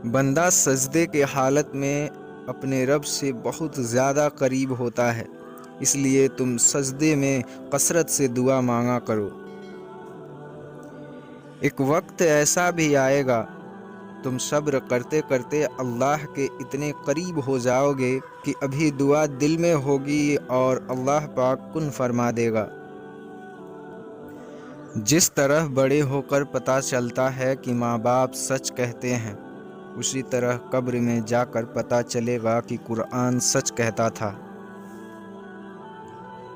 بندہ سجدے کے حالت میں اپنے رب سے بہت زیادہ قریب ہوتا ہے، اس لیے تم سجدے میں کثرت سے دعا مانگا کرو۔ ایک وقت ایسا بھی آئے گا تم صبر کرتے کرتے اللہ کے اتنے قریب ہو جاؤ گے کہ ابھی دعا دل میں ہوگی اور اللہ پاک کن فرما دے گا۔ جس طرح بڑے ہو کر پتہ چلتا ہے کہ ماں باپ سچ کہتے ہیں، اسی طرح قبر میں جا کر پتہ چلے گا کہ قرآن سچ کہتا تھا۔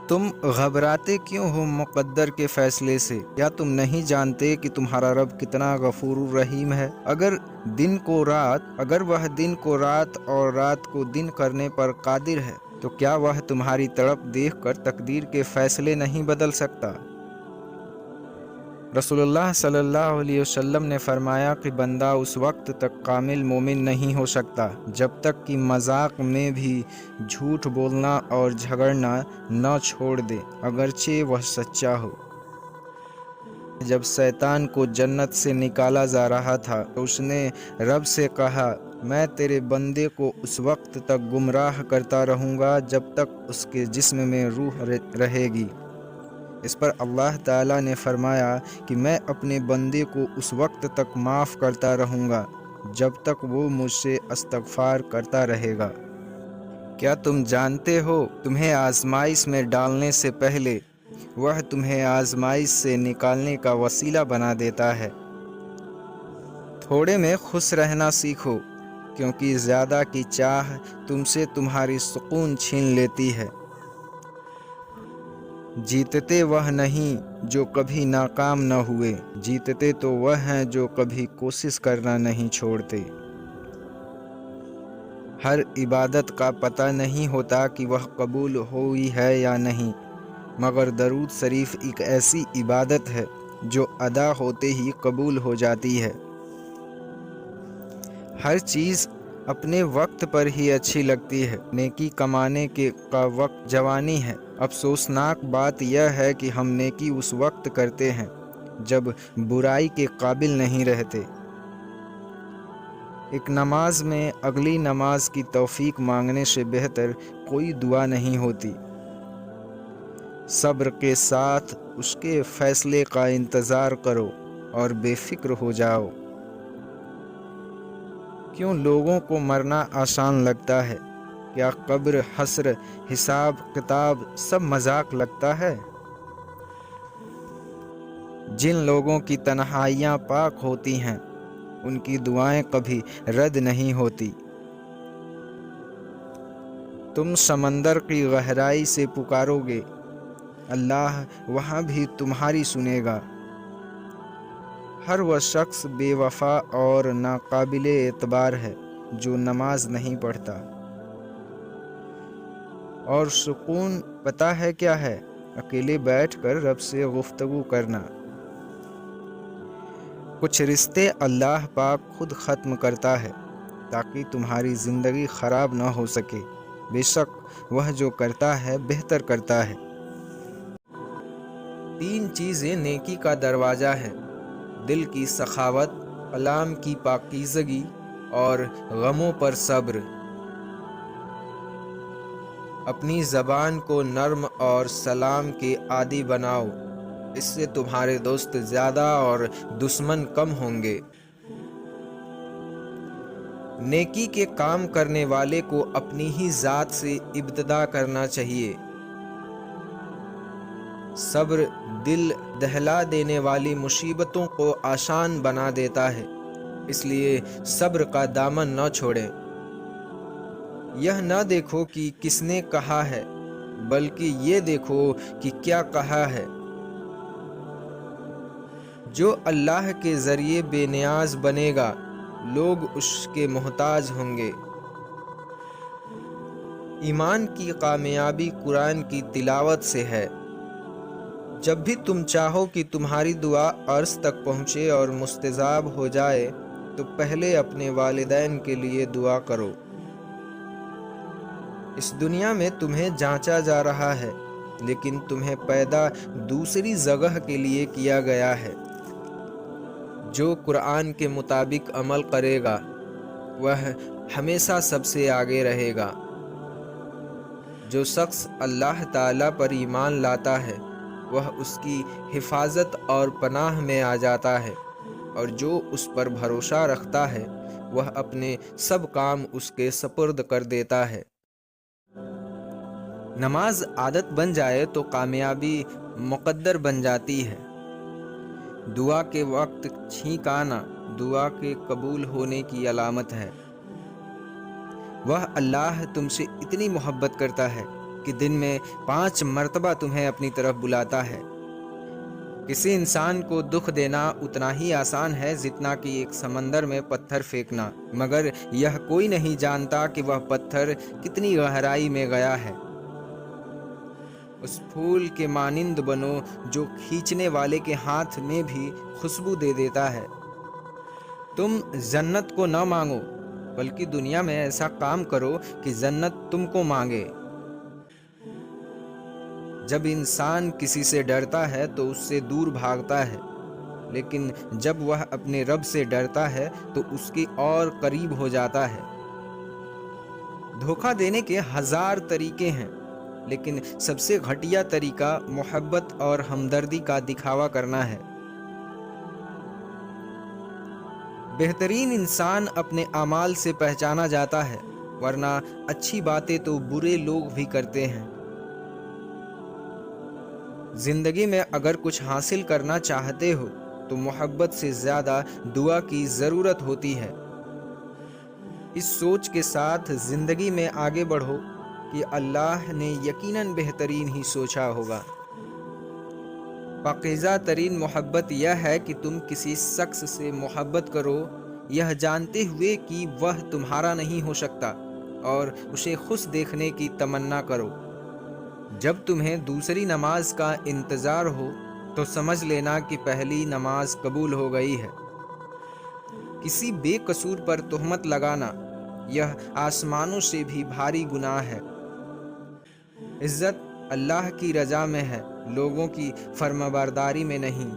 تم گھبراتے کیوں ہو مقدر کے فیصلے سے؟ کیا تم نہیں جانتے کہ تمہارا رب کتنا غفور الرحیم ہے؟ اگر وہ دن کو رات اور رات کو دن کرنے پر قادر ہے، تو کیا وہ تمہاری طرف دیکھ کر تقدیر کے فیصلے نہیں بدل سکتا؟ رسول اللہ صلی اللہ علیہ وسلم نے فرمایا کہ بندہ اس وقت تک کامل مومن نہیں ہو سکتا جب تک کہ مذاق میں بھی جھوٹ بولنا اور جھگڑنا نہ چھوڑ دے، اگرچہ وہ سچا ہو۔ جب شیطان کو جنت سے نکالا جا رہا تھا تو اس نے رب سے کہا، میں تیرے بندے کو اس وقت تک گمراہ کرتا رہوں گا جب تک اس کے جسم میں روح رہے گی۔ اس پر اللہ تعالیٰ نے فرمایا کہ میں اپنے بندے کو اس وقت تک معاف کرتا رہوں گا جب تک وہ مجھ سے استغفار کرتا رہے گا۔ کیا تم جانتے ہو تمہیں آزمائش میں ڈالنے سے پہلے وہ تمہیں آزمائش سے نکالنے کا وسیلہ بنا دیتا ہے۔ تھوڑے میں خوش رہنا سیکھو، کیونکہ زیادہ کی چاہ تم سے تمہاری سکون چھین لیتی ہے۔ جیتتے وہ نہیں جو کبھی ناکام نہ ہوئے، جیتتے تو وہ ہیں جو کبھی کوشش کرنا نہیں چھوڑتے۔ ہر عبادت کا پتہ نہیں ہوتا کہ وہ قبول ہوئی ہے یا نہیں، مگر درود شریف ایک ایسی عبادت ہے جو ادا ہوتے ہی قبول ہو جاتی ہے۔ ہر چیز اپنے وقت پر ہی اچھی لگتی ہے۔ نیکی کمانے کا وقت جوانی ہے۔ افسوسناک بات یہ ہے کہ ہم نیکی اس وقت کرتے ہیں جب برائی کے قابل نہیں رہتے۔ ایک نماز میں اگلی نماز کی توفیق مانگنے سے بہتر کوئی دعا نہیں ہوتی۔ صبر کے ساتھ اس کے فیصلے کا انتظار کرو اور بے فکر ہو جاؤ۔ کیوں لوگوں کو مرنا آسان لگتا ہے؟ کیا قبر، حشر، حساب کتاب سب مذاق لگتا ہے؟ جن لوگوں کی تنہائیاں پاک ہوتی ہیں ان کی دعائیں کبھی رد نہیں ہوتی۔ تم سمندر کی گہرائی سے پکارو گے، اللہ وہاں بھی تمہاری سنے گا۔ ہر وہ شخص بے وفا اور ناقابل اعتبار ہے جو نماز نہیں پڑھتا۔ اور سکون پتہ ہے کیا ہے؟ اکیلے بیٹھ کر رب سے گفتگو کرنا۔ کچھ رشتے اللہ پاک خود ختم کرتا ہے تاکہ تمہاری زندگی خراب نہ ہو سکے۔ بے شک وہ جو کرتا ہے بہتر کرتا ہے۔ 3 چیزیں نیکی کا دروازہ ہے: دل کی سخاوت، کلام کی پاکیزگی اور غموں پر صبر۔ اپنی زبان کو نرم اور سلام کے عادی بناؤ، اس سے تمہارے دوست زیادہ اور دشمن کم ہوں گے۔ نیکی کے کام کرنے والے کو اپنی ہی ذات سے ابتدا کرنا چاہیے۔ صبر دل دہلا دینے والی مصیبتوں کو آسان بنا دیتا ہے، اس لیے صبر کا دامن نہ چھوڑیں۔ یہ نہ دیکھو کہ کس نے کہا ہے، بلکہ یہ دیکھو کہ کیا کہا ہے۔ جو اللہ کے ذریعے بے نیاز بنے گا، لوگ اس کے محتاج ہوں گے۔ ایمان کی کامیابی قرآن کی تلاوت سے ہے۔ جب بھی تم چاہو کہ تمہاری دعا عرش تک پہنچے اور مستجاب ہو جائے تو پہلے اپنے والدین کے لیے دعا کرو۔ اس دنیا میں تمہیں جانچا جا رہا ہے، لیکن تمہیں پیدا دوسری جگہ کے لیے کیا گیا ہے۔ جو قرآن کے مطابق عمل کرے گا وہ ہمیشہ سب سے آگے رہے گا۔ جو شخص اللہ تعالیٰ پر ایمان لاتا ہے وہ اس کی حفاظت اور پناہ میں آ جاتا ہے، اور جو اس پر بھروسہ رکھتا ہے وہ اپنے سب کام اس کے سپرد کر دیتا ہے۔ نماز عادت بن جائے تو کامیابی مقدر بن جاتی ہے۔ دعا کے وقت چھینک آنا دعا کے قبول ہونے کی علامت ہے۔ وہ اللہ تم سے اتنی محبت کرتا ہے کہ دن میں 5 مرتبہ تمہیں اپنی طرف بلاتا ہے۔ کسی انسان کو دکھ دینا اتنا ہی آسان ہے جتنا کہ ایک سمندر میں پتھر پھینکنا، مگر یہ کوئی نہیں جانتا کہ وہ پتھر کتنی گہرائی میں گیا ہے۔ اس پھول کے مانند بنو جو کھینچنے والے کے ہاتھ میں بھی خوشبو دے دیتا ہے۔ تم جنت کو نہ مانگو بلکہ دنیا میں ایسا کام کرو کہ جنت تم کو مانگے۔ جب انسان کسی سے ڈرتا ہے تو اس سے دور بھاگتا ہے، لیکن جب وہ اپنے رب سے ڈرتا ہے تو اس کے اور قریب ہو جاتا ہے۔ دھوکہ دینے کے 1000 طریقے ہیں، لیکن سب سے گھٹیا طریقہ محبت اور ہمدردی کا دکھاوا کرنا ہے۔ بہترین انسان اپنے اعمال سے پہچانا جاتا ہے، ورنہ اچھی باتیں تو برے لوگ بھی کرتے ہیں۔ زندگی میں اگر کچھ حاصل کرنا چاہتے ہو تو محبت سے زیادہ دعا کی ضرورت ہوتی ہے۔ اس سوچ کے ساتھ زندگی میں آگے بڑھو کہ اللہ نے یقیناً بہترین ہی سوچا ہوگا۔ پاکیزہ ترین محبت یہ ہے کہ تم کسی شخص سے محبت کرو یہ جانتے ہوئے کہ وہ تمہارا نہیں ہو سکتا، اور اسے خوش دیکھنے کی تمنا کرو۔ جب تمہیں دوسری نماز کا انتظار ہو تو سمجھ لینا کہ پہلی نماز قبول ہو گئی ہے۔ کسی بے قصور پر تہمت لگانا یہ آسمانوں سے بھی بھاری گناہ ہے۔ عزت اللہ کی رضا میں ہے، لوگوں کی فرمانبرداری میں نہیں۔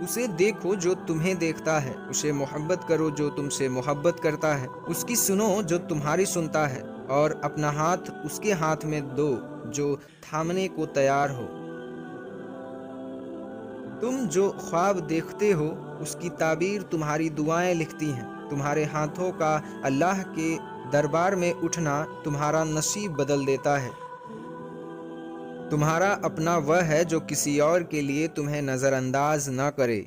اسے دیکھو جو تمہیں دیکھتا ہے، اسے محبت کرو جو تم سے محبت کرتا ہے، اس کی سنو جو تمہاری سنتا ہے، اور اپنا ہاتھ اس کے ہاتھ میں دو جو تھامنے کو تیار ہو۔ تم جو خواب دیکھتے ہو اس کی تعبیر تمہاری دعائیں لکھتی ہیں۔ تمہارے ہاتھوں کا اللہ کے دربار میں اٹھنا تمہارا نصیب بدل دیتا ہے۔ تمہارا اپنا وہ ہے جو کسی اور کے لیے تمہیں نظر انداز نہ کرے۔